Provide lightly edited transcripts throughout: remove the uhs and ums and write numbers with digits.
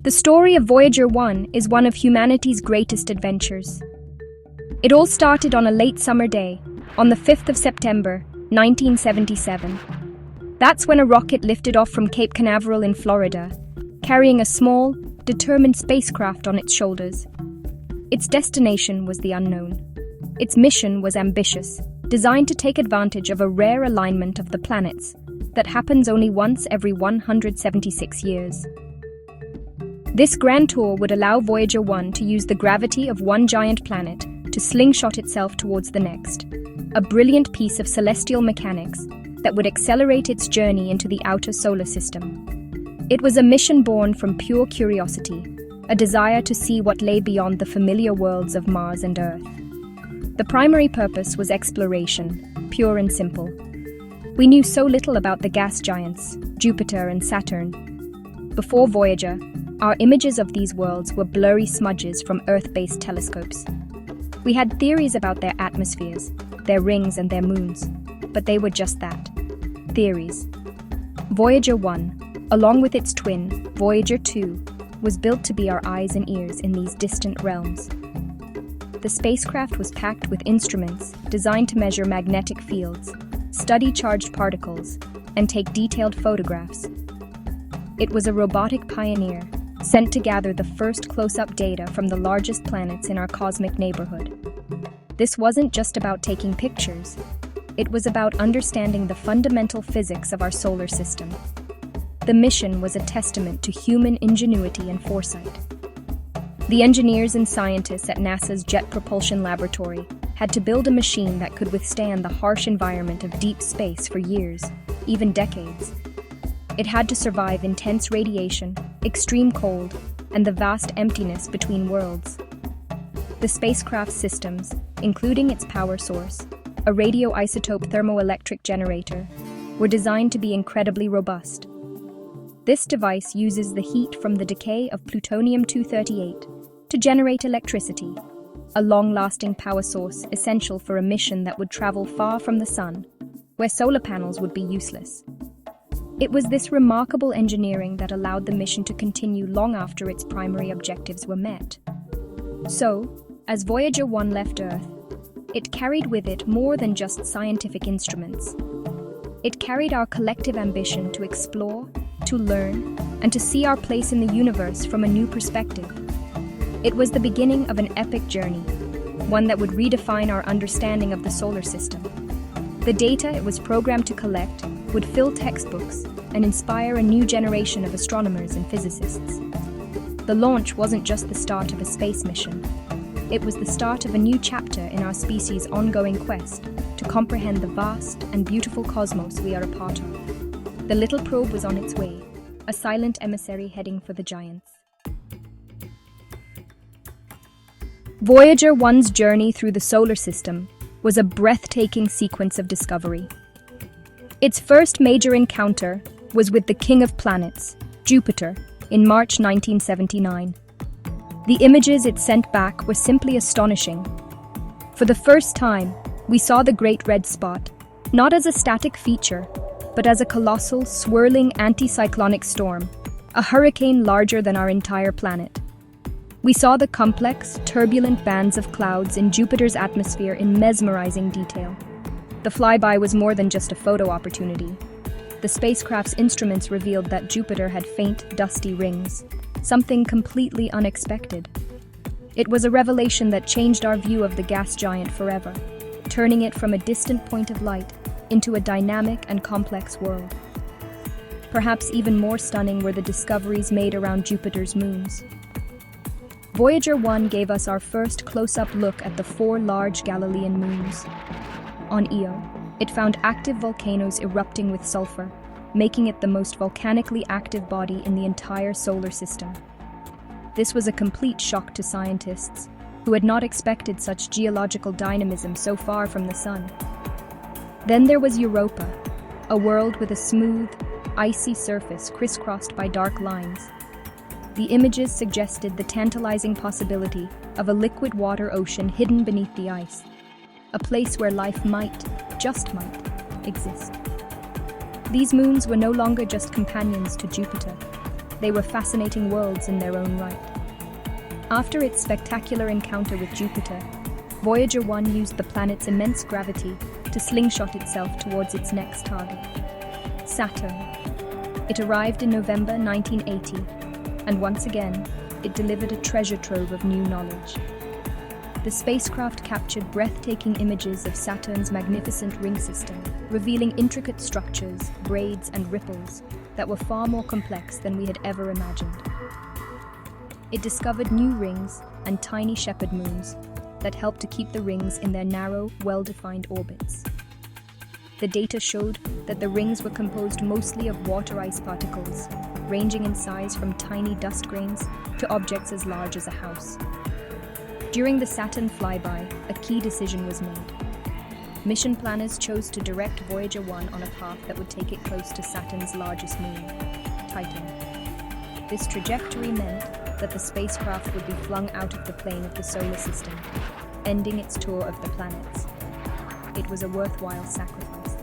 The story of Voyager 1 is one of humanity's greatest adventures. It all started on a late summer day, on the 5th of September, 1977. That's when a rocket lifted off from Cape Canaveral in Florida, carrying a small, determined spacecraft on its shoulders. Its destination was the unknown. Its mission was ambitious, designed to take advantage of a rare alignment of the planets that happens only once every 176 years. This grand tour would allow Voyager 1 to use the gravity of one giant planet to slingshot itself towards the next, a brilliant piece of celestial mechanics that would accelerate its journey into the outer solar system. It was a mission born from pure curiosity, a desire to see what lay beyond the familiar worlds of Mars and Earth. The primary purpose was exploration, pure and simple. We knew so little about the gas giants, Jupiter and Saturn. Before Voyager, our images of these worlds were blurry smudges from Earth-based telescopes. We had theories about their atmospheres, their rings and their moons, but they were just that, theories. Voyager 1, along with its twin, Voyager 2, was built to be our eyes and ears in these distant realms. The spacecraft was packed with instruments designed to measure magnetic fields, study charged particles, and take detailed photographs. It was a robotic pioneer, sent to gather the first close-up data from the largest planets in our cosmic neighborhood. This wasn't just about taking pictures. It was about understanding the fundamental physics of our solar system. The mission was a testament to human ingenuity and foresight. The engineers and scientists at NASA's Jet Propulsion Laboratory had to build a machine that could withstand the harsh environment of deep space for years, even decades. It had to survive intense radiation, extreme cold, and the vast emptiness between worlds. The spacecraft's systems, including its power source, a radioisotope thermoelectric generator, were designed to be incredibly robust. This device uses the heat from the decay of plutonium-238 to generate electricity, a long-lasting power source essential for a mission that would travel far from the sun, where solar panels would be useless. It was this remarkable engineering that allowed the mission to continue long after its primary objectives were met. So, as Voyager 1 left Earth, it carried with it more than just scientific instruments. It carried our collective ambition to explore, to learn, and to see our place in the universe from a new perspective. It was the beginning of an epic journey, one that would redefine our understanding of the solar system. The data it was programmed to collect would fill textbooks and inspire a new generation of astronomers and physicists. The launch wasn't just the start of a space mission. It was the start of a new chapter in our species' ongoing quest to comprehend the vast and beautiful cosmos we are a part of. The little probe was on its way, a silent emissary heading for the giants. Voyager 1's journey through the solar system was a breathtaking sequence of discovery. Its first major encounter was with the King of Planets, Jupiter, in March 1979. The images it sent back were simply astonishing. For the first time, we saw the Great Red Spot, not as a static feature, but as a colossal, swirling anticyclonic storm, a hurricane larger than our entire planet. We saw the complex, turbulent bands of clouds in Jupiter's atmosphere in mesmerizing detail. The flyby was more than just a photo opportunity. The spacecraft's instruments revealed that Jupiter had faint, dusty rings, something completely unexpected. It was a revelation that changed our view of the gas giant forever, turning it from a distant point of light into a dynamic and complex world. Perhaps even more stunning were the discoveries made around Jupiter's moons. Voyager 1 gave us our first close-up look at the 4 large Galilean moons. On Io, it found active volcanoes erupting with sulfur, making it the most volcanically active body in the entire solar system. This was a complete shock to scientists, who had not expected such geological dynamism so far from the sun. Then there was Europa, a world with a smooth, icy surface crisscrossed by dark lines. The images suggested the tantalizing possibility of a liquid water ocean hidden beneath the ice, a place where life might, just might, exist. These moons were no longer just companions to Jupiter. They were fascinating worlds in their own right. After its spectacular encounter with Jupiter, Voyager 1 used the planet's immense gravity to slingshot itself towards its next target, Saturn. It arrived in November 1980, and once again, it delivered a treasure trove of new knowledge. The spacecraft captured breathtaking images of Saturn's magnificent ring system, revealing intricate structures, braids, and ripples that were far more complex than we had ever imagined. It discovered new rings and tiny shepherd moons that helped to keep the rings in their narrow, well-defined orbits. The data showed that the rings were composed mostly of water ice particles, ranging in size from tiny dust grains to objects as large as a house. During the Saturn flyby, a key decision was made. Mission planners chose to direct Voyager 1 on a path that would take it close to Saturn's largest moon, Titan. This trajectory meant that the spacecraft would be flung out of the plane of the solar system, ending its tour of the planets. It was a worthwhile sacrifice.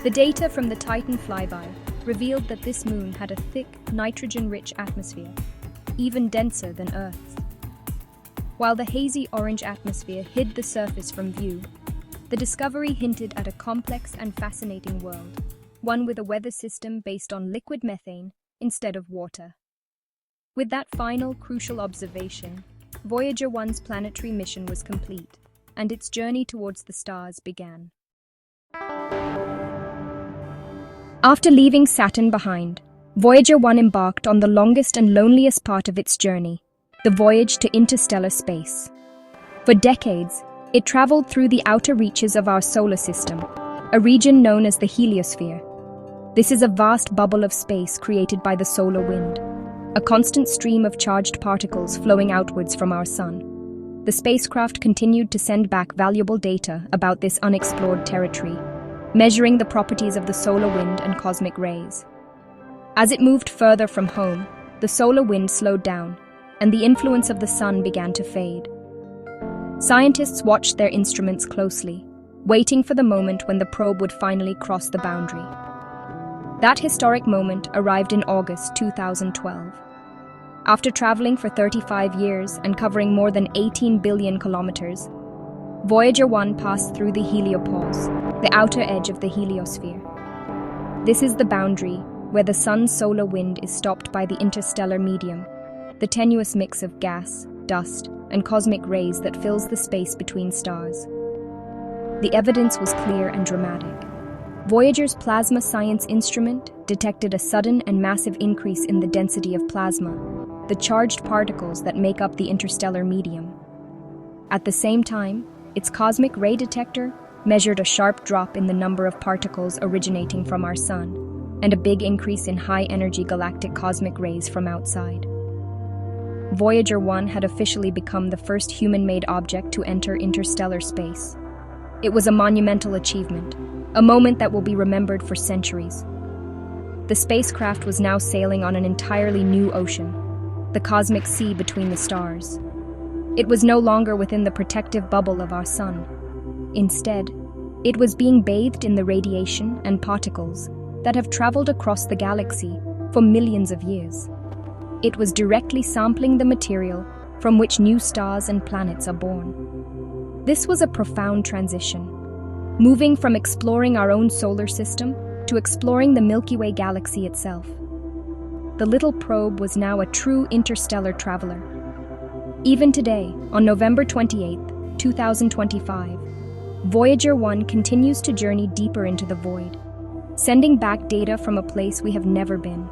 The data from the Titan flyby revealed that this moon had a thick, nitrogen-rich atmosphere, even denser than Earth's. While the hazy orange atmosphere hid the surface from view, the discovery hinted at a complex and fascinating world, one with a weather system based on liquid methane instead of water. With that final, crucial observation, Voyager 1's planetary mission was complete, and its journey towards the stars began. After leaving Saturn behind, Voyager 1 embarked on the longest and loneliest part of its journey, the voyage to interstellar space. For decades, it traveled through the outer reaches of our solar system, a region known as the heliosphere. This is a vast bubble of space created by the solar wind, a constant stream of charged particles flowing outwards from our sun. The spacecraft continued to send back valuable data about this unexplored territory, measuring the properties of the solar wind and cosmic rays. As it moved further from home, the solar wind slowed down, and the influence of the sun began to fade. Scientists watched their instruments closely, waiting for the moment when the probe would finally cross the boundary. That historic moment arrived in August 2012. After traveling for 35 years and covering more than 18 billion kilometers, Voyager 1 passed through the heliopause, the outer edge of the heliosphere. This is the boundary where the sun's solar wind is stopped by the interstellar medium, the tenuous mix of gas, dust, and cosmic rays that fills the space between stars. The evidence was clear and dramatic. Voyager's plasma science instrument detected a sudden and massive increase in the density of plasma, the charged particles that make up the interstellar medium. At the same time, its cosmic ray detector measured a sharp drop in the number of particles originating from our sun, and a big increase in high-energy galactic cosmic rays from outside. Voyager 1 had officially become the first human-made object to enter interstellar space. It was a monumental achievement, a moment that will be remembered for centuries. The spacecraft was now sailing on an entirely new ocean, the cosmic sea between the stars. It was no longer within the protective bubble of our sun. Instead, it was being bathed in the radiation and particles that have traveled across the galaxy for millions of years. It was directly sampling the material from which new stars and planets are born. This was a profound transition, moving from exploring our own solar system to exploring the Milky Way galaxy itself. The little probe was now a true interstellar traveler. Even today, on November 28, 2025, Voyager 1 continues to journey deeper into the void, sending back data from a place we have never been.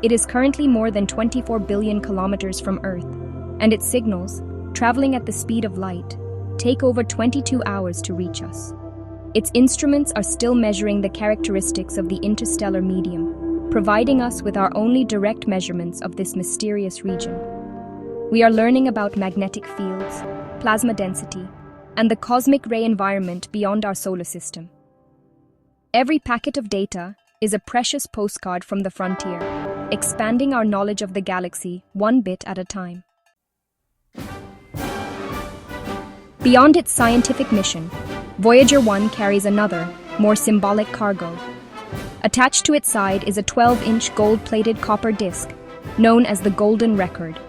It is currently more than 24 billion kilometers from Earth, and its signals, traveling at the speed of light, take over 22 hours to reach us. Its instruments are still measuring the characteristics of the interstellar medium, providing us with our only direct measurements of this mysterious region. We are learning about magnetic fields, plasma density, and the cosmic ray environment beyond our solar system. Every packet of data is a precious postcard from the frontier, expanding our knowledge of the galaxy one bit at a time. Beyond its scientific mission, Voyager 1 carries another, more symbolic cargo, Attached to its side is a 12-inch gold-plated copper disc, known as the Golden Record.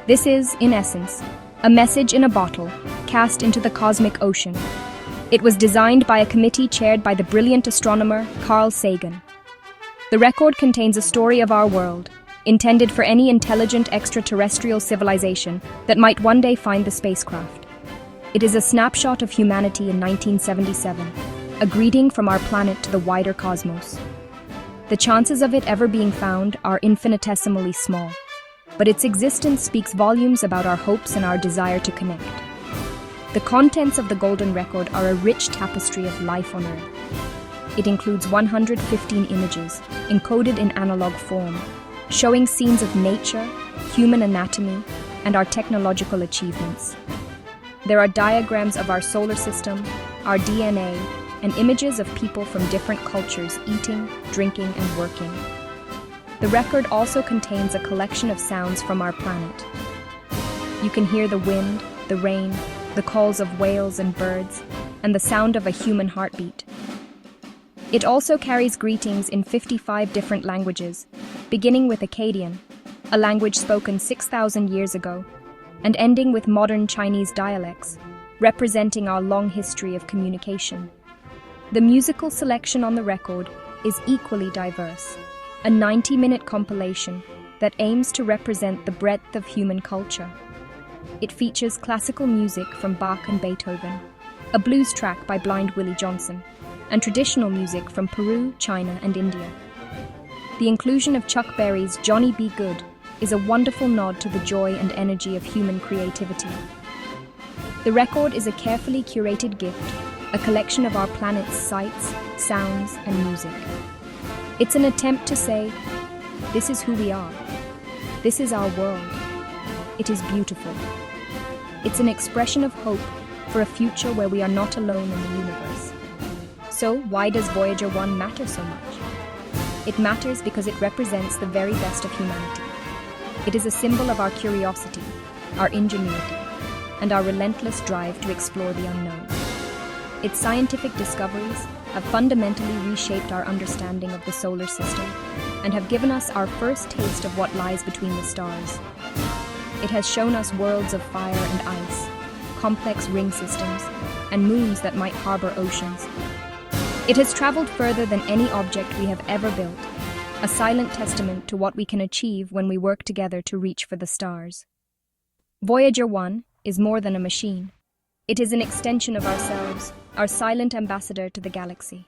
This is, in essence, a message in a bottle cast into the cosmic ocean. It was designed by a committee chaired by the brilliant astronomer Carl Sagan. The record contains a story of our world, intended for any intelligent extraterrestrial civilization that might one day find the spacecraft. It is a snapshot of humanity in 1977, a greeting from our planet to the wider cosmos. The chances of it ever being found are infinitesimally small, but its existence speaks volumes about our hopes and our desire to connect. The contents of the Golden Record are a rich tapestry of life on Earth. It includes 115 images, encoded in analog form, showing scenes of nature, human anatomy, and our technological achievements. There are diagrams of our solar system, our DNA, and images of people from different cultures eating, drinking, and working. The record also contains a collection of sounds from our planet. You can hear the wind, the rain, the calls of whales and birds, and the sound of a human heartbeat. It also carries greetings in 55 different languages, beginning with Akkadian, a language spoken 6,000 years ago, and ending with modern Chinese dialects, representing our long history of communication. The musical selection on the record is equally diverse, a 90-minute compilation that aims to represent the breadth of human culture. It features classical music from Bach and Beethoven, a blues track by Blind Willie Johnson, and traditional music from Peru, China, and India. The inclusion of Chuck Berry's Johnny B. Good is a wonderful nod to the joy and energy of human creativity. The record is a carefully curated gift, a collection of our planet's sights, sounds, and music. It's an attempt to say, this is who we are. This is our world. It is beautiful. It's an expression of hope for a future where we are not alone in the universe. So, why does Voyager 1 matter so much? It matters because it represents the very best of humanity. It is a symbol of our curiosity, our ingenuity, and our relentless drive to explore the unknown. Its scientific discoveries have fundamentally reshaped our understanding of the solar system and have given us our first taste of what lies between the stars. It has shown us worlds of fire and ice, complex ring systems, and moons that might harbor oceans. It has traveled further than any object we have ever built, a silent testament to what we can achieve when we work together to reach for the stars. Voyager 1 is more than a machine. It is an extension of ourselves, our silent ambassador to the galaxy.